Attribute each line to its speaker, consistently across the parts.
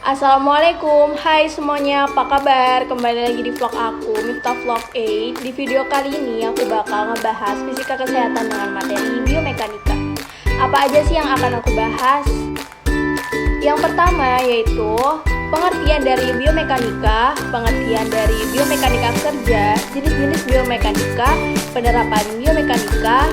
Speaker 1: Assalamualaikum, hai semuanya, apa kabar? Kembali lagi di vlog aku, Miftah Vlog 8. Di video kali ini aku bakal ngebahas fisika kesehatan dengan materi biomekanika. Apa aja sih yang akan aku bahas? Yang pertama yaitu pengertian dari biomekanika, pengertian dari biomekanika kerja, jenis-jenis biomekanika, penerapan biomekanika,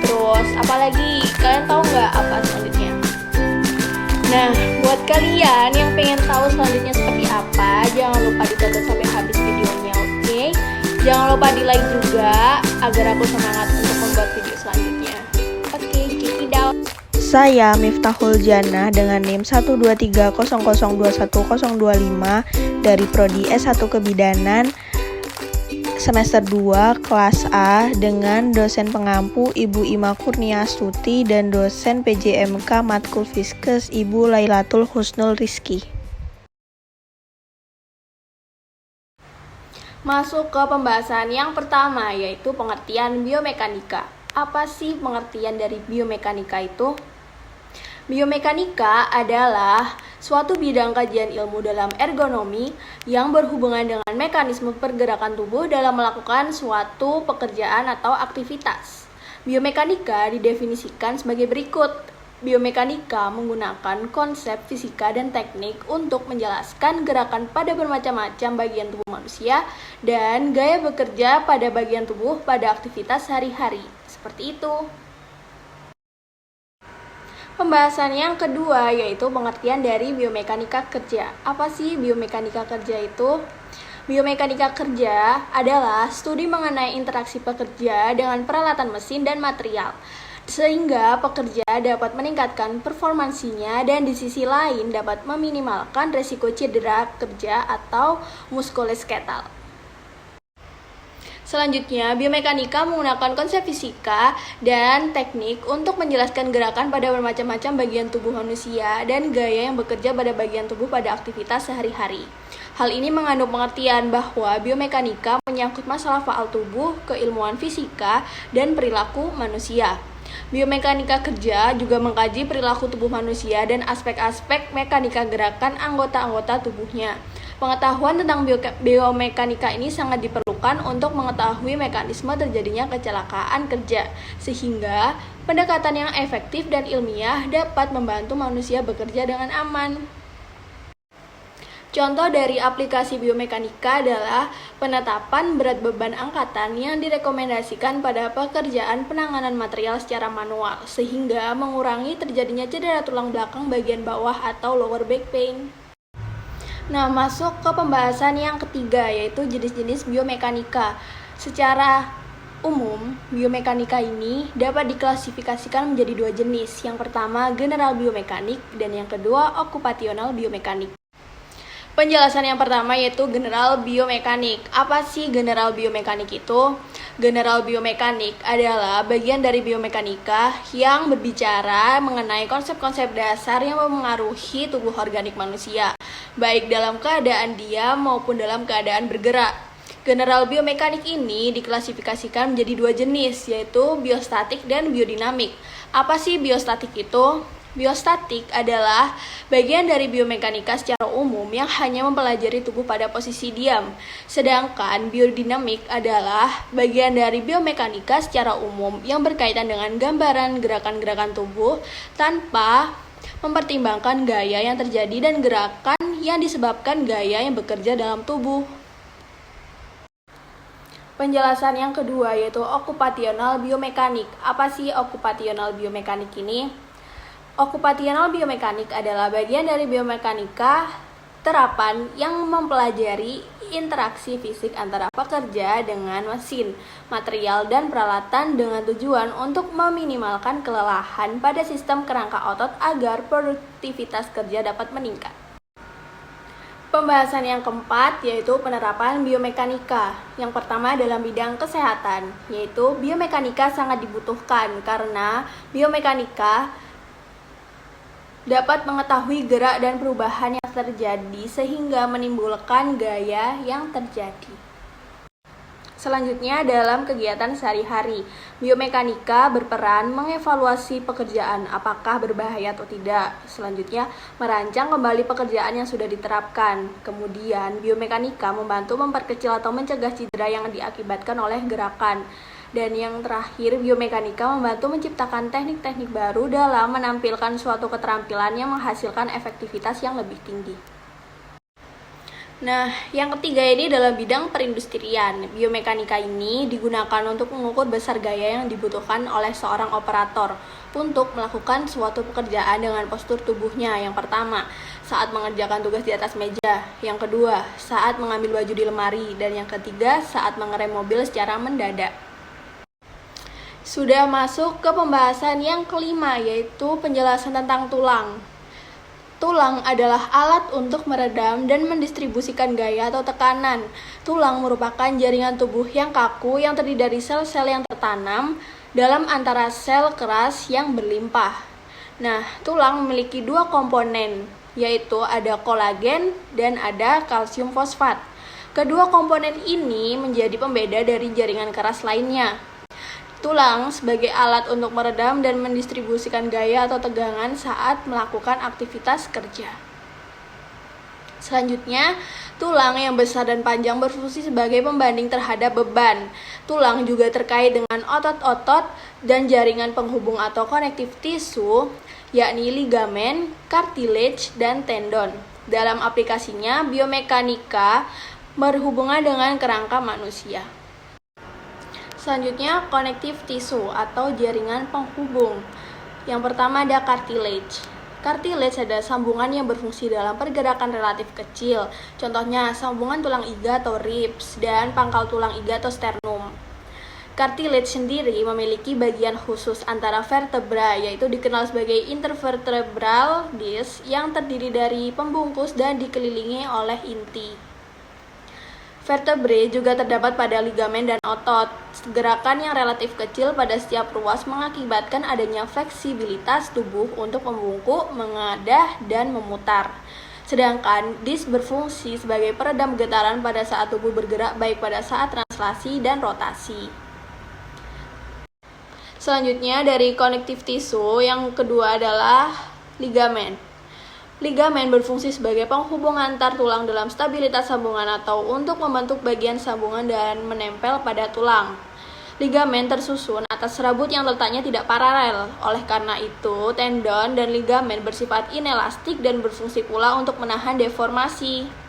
Speaker 1: terus apalagi kalian tahu nggak apa selanjutnya? Nah, buat kalian yang pengen tahu selanjutnya seperti apa, jangan lupa ditonton sampai habis videonya, oke? Jangan lupa di like juga, agar aku semangat untuk membuat video selanjutnya. Oke, check it out.
Speaker 2: Saya Miftahul Jannah dengan NIM 12300210025 dari Prodi S1 Kebidanan semester 2 kelas A dengan dosen pengampu Ibu Ima Kurniastuti dan dosen PJMK Matkul Fiskes Ibu Lailatul Husnul Rizki.
Speaker 1: Masuk ke pembahasan yang pertama, yaitu pengertian biomekanika. Apa sih pengertian dari biomekanika itu? Biomekanika adalah suatu bidang kajian ilmu dalam ergonomi yang berhubungan dengan mekanisme pergerakan tubuh dalam melakukan suatu pekerjaan atau aktivitas. Biomekanika didefinisikan sebagai berikut. Biomekanika menggunakan konsep fisika dan teknik untuk menjelaskan gerakan pada bermacam-macam bagian tubuh manusia dan gaya bekerja pada bagian tubuh pada aktivitas sehari-hari. Seperti itu. Pembahasan yang kedua yaitu pengertian dari biomekanika kerja. Apa sih biomekanika kerja itu? Biomekanika kerja adalah studi mengenai interaksi pekerja dengan peralatan mesin dan material, sehingga pekerja dapat meningkatkan performansinya dan di sisi lain dapat meminimalkan resiko cedera kerja atau muskuloskeletal. Selanjutnya, biomekanika menggunakan konsep fisika dan teknik untuk menjelaskan gerakan pada bermacam-macam bagian tubuh manusia dan gaya yang bekerja pada bagian tubuh pada aktivitas sehari-hari. Hal ini mengandung pengertian bahwa biomekanika menyangkut masalah faal tubuh, keilmuan fisika, dan perilaku manusia. Biomekanika kerja juga mengkaji perilaku tubuh manusia dan aspek-aspek mekanika gerakan anggota-anggota tubuhnya. Pengetahuan tentang biomekanika ini sangat diperlukan untuk mengetahui mekanisme terjadinya kecelakaan kerja, sehingga pendekatan yang efektif dan ilmiah dapat membantu manusia bekerja dengan aman. Contoh dari aplikasi biomekanika adalah penetapan berat beban angkatan yang direkomendasikan pada pekerjaan penanganan material secara manual, sehingga mengurangi terjadinya cedera tulang belakang bagian bawah atau lower back pain. Nah, masuk ke pembahasan yang ketiga, yaitu jenis-jenis biomekanika. Secara umum, biomekanika ini dapat diklasifikasikan menjadi dua jenis. Yang pertama, general biomekanik, dan yang kedua, okupasional biomekanik. Penjelasan yang pertama yaitu general biomekanik. Apa sih general biomekanik itu? General biomekanik adalah bagian dari biomekanika yang berbicara mengenai konsep-konsep dasar yang memengaruhi tubuh organik manusia, baik dalam keadaan diam maupun dalam keadaan bergerak. General biomekanik ini diklasifikasikan menjadi dua jenis, yaitu biostatik dan biodinamik. Apa sih biostatik itu? Biostatik adalah bagian dari biomekanika secara umum yang hanya mempelajari tubuh pada posisi diam. Sedangkan biodinamik adalah bagian dari biomekanika secara umum yang berkaitan dengan gambaran gerakan-gerakan tubuh tanpa mempertimbangkan gaya yang terjadi dan gerakan yang disebabkan gaya yang bekerja dalam tubuh. Penjelasan yang kedua yaitu okupasional biomekanik. Apa sih okupasional biomekanik ini? Okupasional biomekanik adalah bagian dari biomekanika terapan yang mempelajari interaksi fisik antara pekerja dengan mesin, material, dan peralatan dengan tujuan untuk meminimalkan kelelahan pada sistem kerangka otot agar produktivitas kerja dapat meningkat. Pembahasan yang keempat yaitu penerapan biomekanika. Yang pertama dalam bidang kesehatan, yaitu biomekanika sangat dibutuhkan karena biomekanika dapat mengetahui gerak dan perubahan yang terjadi sehingga menimbulkan gaya yang terjadi. Selanjutnya, dalam kegiatan sehari-hari, biomekanika berperan mengevaluasi pekerjaan apakah berbahaya atau tidak. Selanjutnya, merancang kembali pekerjaan yang sudah diterapkan. Kemudian, biomekanika membantu memperkecil atau mencegah cedera yang diakibatkan oleh gerakan. Dan yang terakhir, biomekanika membantu menciptakan teknik-teknik baru dalam menampilkan suatu keterampilan yang menghasilkan efektivitas yang lebih tinggi. Nah, yang ketiga ini adalah bidang perindustrian. Biomekanika ini digunakan untuk mengukur besar gaya yang dibutuhkan oleh seorang operator untuk melakukan suatu pekerjaan dengan postur tubuhnya. Yang pertama, saat mengerjakan tugas di atas meja. Yang kedua, saat mengambil baju di lemari. Dan yang ketiga, saat mengerem mobil secara mendadak. Sudah masuk ke pembahasan yang kelima, yaitu penjelasan tentang tulang. Tulang adalah alat untuk meredam dan mendistribusikan gaya atau tekanan. Tulang merupakan jaringan tubuh yang kaku yang terdiri dari sel-sel yang tertanam dalam antara sel keras yang berlimpah. Nah, tulang memiliki dua komponen, yaitu ada kolagen dan ada kalsium fosfat. Kedua komponen ini menjadi pembeda dari jaringan keras lainnya. Tulang sebagai alat untuk meredam dan mendistribusikan gaya atau tegangan saat melakukan aktivitas kerja. Selanjutnya, tulang yang besar dan panjang berfungsi sebagai pembanding terhadap beban. Tulang juga terkait dengan otot-otot dan jaringan penghubung atau konektif tisu, yakni ligamen, cartilage, dan tendon. Dalam aplikasinya, biomekanika berhubungan dengan kerangka manusia. Selanjutnya, connective tissue atau jaringan penghubung. Yang pertama ada cartilage. Cartilage adalah sambungan yang berfungsi dalam pergerakan relatif kecil. Contohnya, sambungan tulang iga atau ribs dan pangkal tulang iga atau sternum. Cartilage sendiri memiliki bagian khusus antara vertebra, yaitu dikenal sebagai intervertebral disc yang terdiri dari pembungkus dan dikelilingi oleh inti. Vertebrae juga terdapat pada ligamen dan otot. Gerakan yang relatif kecil pada setiap ruas mengakibatkan adanya fleksibilitas tubuh untuk membungkuk, mengadah, dan memutar. Sedangkan disk berfungsi sebagai peredam getaran pada saat tubuh bergerak, baik pada saat translasi dan rotasi. Selanjutnya dari connective tissue, yang kedua adalah ligamen. Ligamen berfungsi sebagai penghubung antar tulang dalam stabilitas sambungan atau untuk membentuk bagian sambungan dan menempel pada tulang. Ligamen tersusun atas serabut yang letaknya tidak paralel. Oleh karena itu, tendon dan ligamen bersifat inelastik dan berfungsi pula untuk menahan deformasi.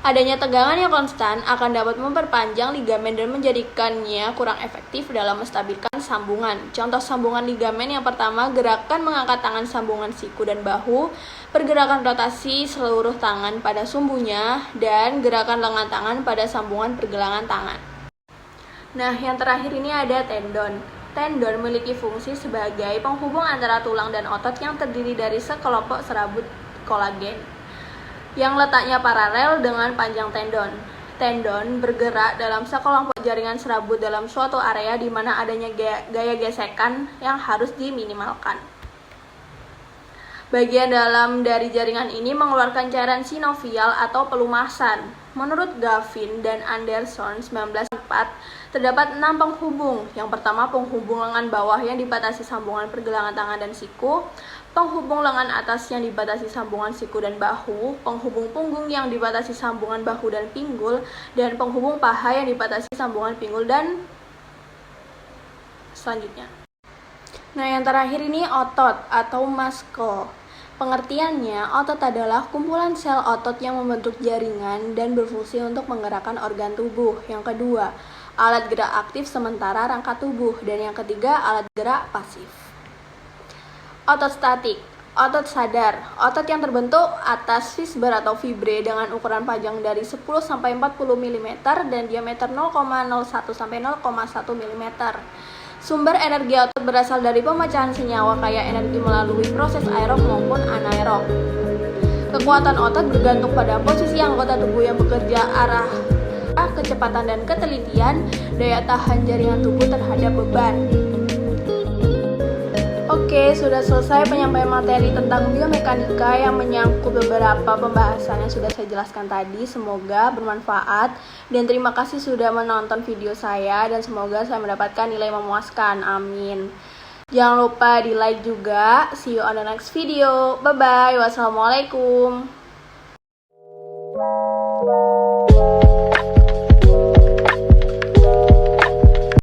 Speaker 1: Adanya tegangan yang konstan akan dapat memperpanjang ligamen dan menjadikannya kurang efektif dalam menstabilkan sambungan. Contoh sambungan ligamen yang pertama, gerakan mengangkat tangan sambungan siku dan bahu, pergerakan rotasi seluruh tangan pada sumbunya, dan gerakan lengan tangan pada sambungan pergelangan tangan. Nah, yang terakhir ini ada tendon. Tendon memiliki fungsi sebagai penghubung antara tulang dan otot yang terdiri dari sekelompok serabut kolagen yang letaknya paralel dengan panjang tendon. Tendon bergerak dalam sekelompok jaringan serabut dalam suatu area di mana adanya gaya gesekan yang harus diminimalkan. Bagian dalam dari jaringan ini mengeluarkan cairan sinovial atau pelumasan. Menurut Gavin dan Anderson 1904, terdapat 6 penghubung. Yang pertama, penghubung lengan bawah yang dibatasi sambungan pergelangan tangan dan siku, penghubung lengan atas yang dibatasi sambungan siku dan bahu, penghubung punggung yang dibatasi sambungan bahu dan pinggul, dan penghubung paha yang dibatasi sambungan pinggul dan selanjutnya. Nah, yang terakhir ini otot atau muscle. Pengertiannya, otot adalah kumpulan sel otot yang membentuk jaringan dan berfungsi untuk menggerakkan organ tubuh. Yang kedua, alat gerak aktif sementara rangka tubuh. Dan yang ketiga, alat gerak pasif. Otot statik, otot sadar, otot yang terbentuk atas fiber atau fibre dengan ukuran panjang dari 10 sampai 40 mm dan diameter 0,01 sampai 0,1 mm. Sumber energi otot berasal dari pemecahan senyawa kaya energi melalui proses aerob maupun anaerob. Kekuatan otot bergantung pada posisi anggota tubuh yang bekerja, arah, kecepatan dan ketelitian, daya tahan jaringan tubuh terhadap beban. Oke, Oke, sudah selesai penyampaian materi tentang biomekanika yang menyangkut beberapa pembahasan yang sudah saya jelaskan tadi. Semoga bermanfaat dan terima kasih sudah menonton video saya dan semoga saya mendapatkan nilai memuaskan. Amin. Jangan lupa di like juga. See you on the next video. Bye bye. Wassalamualaikum.